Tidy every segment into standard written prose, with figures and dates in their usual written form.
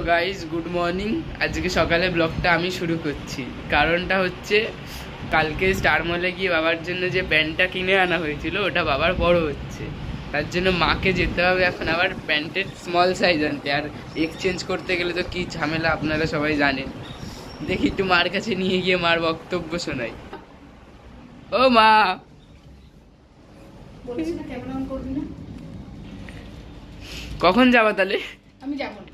Guys good morning. আজকে সকালে ব্লগটা আমি শুরু করছি। কারণটা হচ্ছে কালকে স্টার মলে গিয়ে বাবার জন্য যে প্যান্টটা কিনে আনা হয়েছিল ওটা বাবার বড় হচ্ছে, তার জন্য মাকে যেতে হবে এখন আবার প্যান্টের স্মল সাইজ আনতে। আর এক্সচেঞ্জ করতে গেলে তো কি ঝামেলা আপনারা সবাই জানেন। দেখি একটু মার কাছে নিয়ে গিয়ে মার বক্তব্য শোনাই। ও মা, কখন যাবা তাহলে? আমি যাবো না।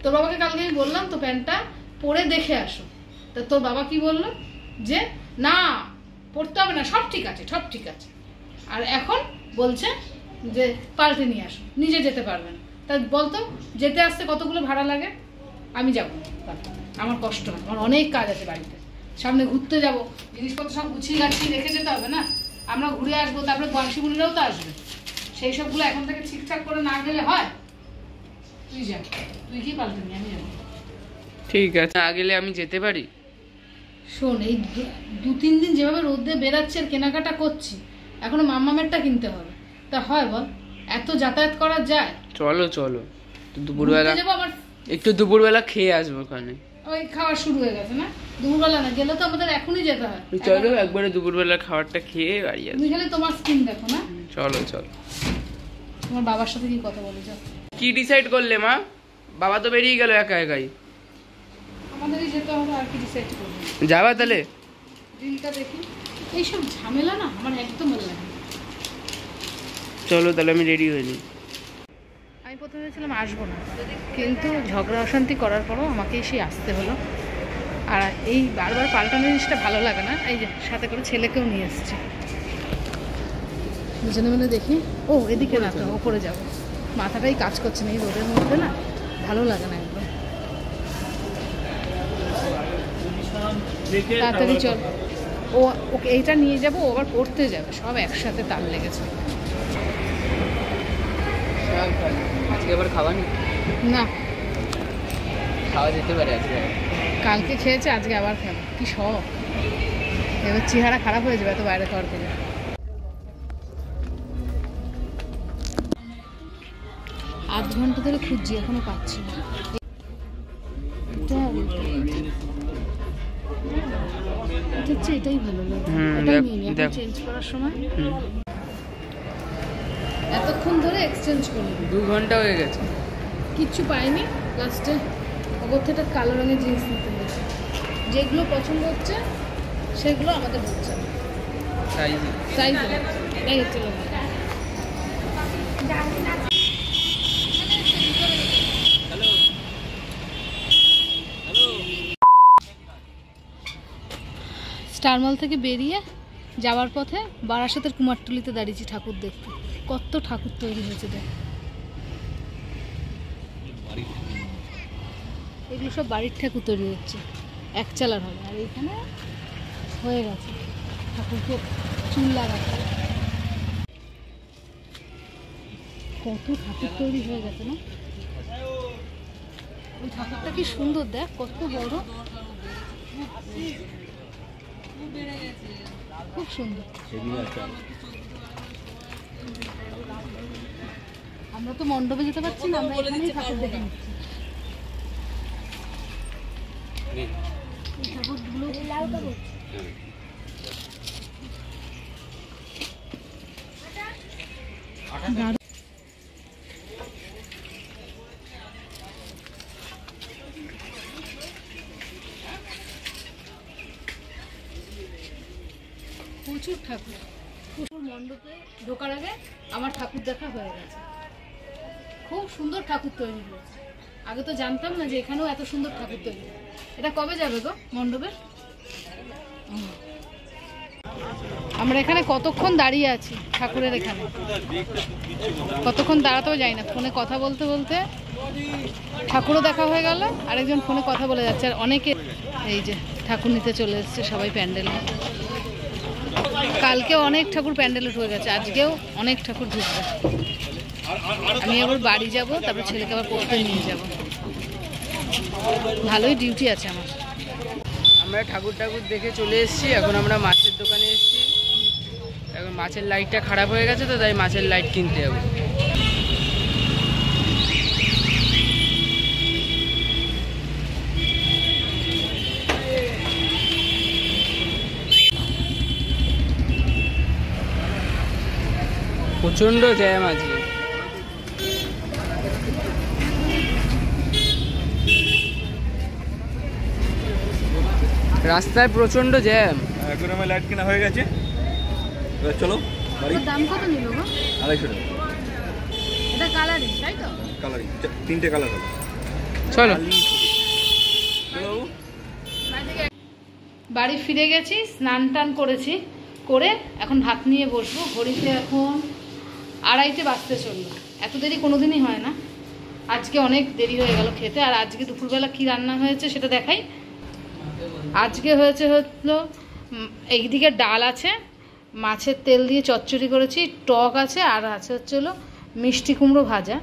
তোর বাবাকে কালকে আমি বললাম তো প্যান্টটা পরে দেখে আসো, তা তোর বাবা কি বললো যে না পড়তে হবে না, সব ঠিক আছে সব ঠিক আছে। আর এখন বলছে যে পাল্টে নিয়ে আসো, নিজে যেতে পারবেন। তা বলতো যেতে আসতে কতগুলো ভাড়া লাগে? আমি যাবো না, আমার কষ্ট হয়, আমার অনেক কাজ আছে বাড়িতে। সামনে ঘুরতে যাব, জিনিসপত্র সব গুছিয়ে গাছিয়ে রেখে যেতে হবে না? আমরা ঘুরে আসবো, তারপরে বংশীমুনিরাও তো আসবে। সেই সবগুলো এখন থেকে ঠিকঠাক করে না গেলে হয়? তুই যা, তুই কি পাল্টে নিয়ে আমি যাবো। ঠিক আছে, না গেলে আমি যেতে পারি? শোন, এই 2-3 দিন যেভাবে রোদে বেরাচ্ছে আর কেনাকাটা করছি, এখনো মাম্মামেরটা কিনতে হবে। তা হয় বল, এত যাতায়াত করা যায়? চলো চলো, দুপুরবেলা যাবো, আমার একটু দুপুরবেলা খেয়ে আসবো ওখানে। ওই খাওয়া শুরু হয়ে গেছে না? দুপুরবেলা না গেলে তো আমাদের এখনই যেতে হয়। চলো একবারে দুপুরবেলা খাবারটা খেয়ে বাড়ি আসবো। তুমি খালি তোমার স্কিন দেখো না। চলো চলো, তোমার বাবার সাথে কি কথা বলে যাও। কি ডিসাইড করলে মা? বাবা তো বেরিয়ে গেল একা একাই। আমাদেরই যেতে হবে, আর কি ডিসাইড করবো। যাবা তাহলে? দিনটা দেখি, এইসব ঝামেলা না আমার একদম ভালো লাগে। চলো তাহলে আমি রেডি হয়ে নিই। আমি প্রথমে ভেবেছিলাম আসবো না, কিন্তু ঝগড়া অশান্তি করার পরও আমাকে এসে আসতে হলো। আর এই বারবার পাল্টানো জিনিসটা ভালো লাগে না। এই যে সাথে করে ছেলেকেও নিয়ে এসেছি, দুজনে মিলে দেখি। ও এদিকে না, তো ওপরে যাবো। মাথাটাই কাজ করছে না এই রোদের মধ্যে, না ভালো লাগে না একদম। তাড়াতাড়ি চল, ও ওকে এইটা নিয়ে যাবো, ও আবার পড়তে যাবে, সব একসাথে তাল লেগেছে। আজকে আবার খাওয়া নেই? না, খাওয়া যেতে পারে আজকে। কালকে খেয়েছে, আজকে আবার খাবে, কি শখ। এবার চেহারা খারাপ হয়ে যাবে এত বাইরে খাওয়ার পরে। আধ ঘন্টা ধরে খুঁজছি, এখনো পাচ্ছি না। এটাই ভালো লাগে, এটাই নিয়ে নিই এখন চেঞ্জ করার সময়। এতক্ষণ ধরে এক্সচেঞ্জ করলাম, 2 ঘন্টা হয়ে গেছে, কিচ্ছু পাইনি। লাস্টে ওপর থেকে কালো রঙের জিন্স নিতে হয়েছে। যেগুলো পছন্দ হচ্ছে সেগুলো আমাদের হচ্ছে না, সাইজ এটাই হচ্ছে ব্যাপার। স্টার মল থেকে বেরিয়ে যাওয়ার পথে বারাসাতের কুমারটুলিতে দাঁড়িয়েছি ঠাকুর দেখতে। কত ঠাকুর তৈরি হয়েছে দেখ, এগুলো সব বাড়ির ঠাকুর তৈরি হচ্ছে, একচালার হবে। আর এইখানে হয়ে গেছে ঠাকুরকে চুল লাগাতে। কত ঠাকুর তৈরি হয়ে গেছে না? ওই ঠাকুরটা কি সুন্দর, দেখ কত বড়, খুব সুন্দর। আমরা তো মণ্ডপে যেতে পারছি না, আমরা এখানেই ঠাকুর দেখে নিচ্ছি। ঠাকুরগুলো প্রচুর ঠাকুর। প্রচুর মণ্ডপে ঢোকার আগে আমার ঠাকুর দেখা হয়ে গেছে। খুব সুন্দর ঠাকুর তৈরি হয়েছে, আগে তো জানতাম না যে এখানেও এত সুন্দর ঠাকুর তৈরি। এটা কবে যাবে গো মণ্ডপে? আমরা এখানে কতক্ষণ দাঁড়িয়ে আছি ঠাকুরের এখানে, কতক্ষণ দাঁড়াতেও যাই না। ফোনে কথা বলতে বলতে ঠাকুরও দেখা হয়ে গেল, আরেকজন ফোনে কথা বলে যাচ্ছে। আর অনেকে এই যে ঠাকুর নিতে চলে এসছে সবাই প্যান্ডেলে। কালকেও অনেক ঠাকুর প্যান্ডেলে ঢুকে গেছে, আজকেও অনেক ঠাকুর ঢুকবে। আমি আবার বাড়ি যাব, তারপর ছেলেকে আবার পড়তে নিয়ে যাব। ভালোই ডিউটি আছে আমার। আমরা ঠাকুর দেখে চলে এসেছি, এখন আমরা মাছের দোকানে এসেছি। এখন মাছের লাইটটা খারাপ হয়ে গেছে, তো তাই মাছের লাইট কিনতে যাবো। প্রচন্ড জ্যাম আজকে। রাস্তায় প্রচন্ড জ্যাম। একদম লাইট কেনা হয়ে গেছে, এবার চলো বাড়ি। দাম কত নিল গো? 250 টাকা। এটা কালারিং তাই তো? কালারিং 3টে কালার হবে। চলো। বাড়ি ফিরে গেছি, স্নান টান করেছি, করে এখন ভাত নিয়ে বসবো। ঘড়িতে এখন 2:30 বাজতে চললো। এত দেরি কোনোদিনই হয় না, আজকে অনেক দেরি হয়ে গেল খেতে। আর আজকে দুপুরবেলা কি রান্না হয়েছে সেটা দেখাই। আজকে হলো এইদিকে ডাল আছে, মাছের তেল দিয়ে চচ্চড়ি করেছি, টক আছে, আর আছে হচ্ছে হলো মিষ্টি কুমড়ো ভাজা।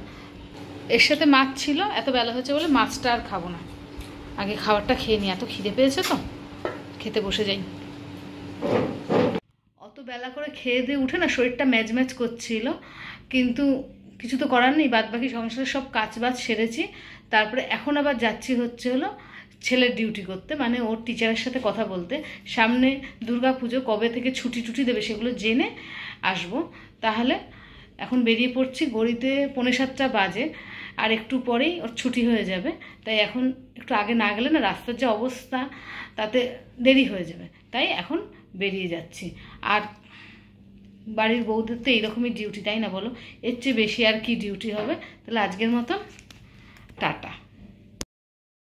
এর সাথে মাছ ছিল, এত বেলা হয়েছে বলে মাছটা আর খাবো না, আগে খাবারটা খেয়ে নিই। এত খিদে পেয়েছে তো খেতে বসে যাই। অত বেলা করে খেয়ে দিয়ে উঠে না শরীরটা ম্যাজম্যাজ করছিল, কিন্তু কিছু তো করার নেই। বাদবাকি সংসারের সব কাজবাজ সেরেছি। তারপরে এখন আবার যাচ্ছি হচ্ছে হলো ছেলের ডিউটি করতে, মানে ওর টিচারের সাথে কথা বলতে। সামনে দুর্গা পুজো, কবে থেকে ছুটি দেবে সেগুলো জেনে আসবো। তাহলে এখন বেরিয়ে পড়ছি। ঘড়িতে 6:45 বাজে, আর একটু পরেই ওর ছুটি হয়ে যাবে। তাই এখন একটু আগে না গেলে না রাস্তার যে অবস্থা, তাতে দেরি হয়ে যাবে। তাই এখন বেরিয়ে যাচ্ছি। আর বাড়ির বউদের তো এইরকমই ডিউটি, তাই না বলো? এর চেয়ে বেশি আর কি ডিউটি হবে? তাহলে আজকের মতো টাটা।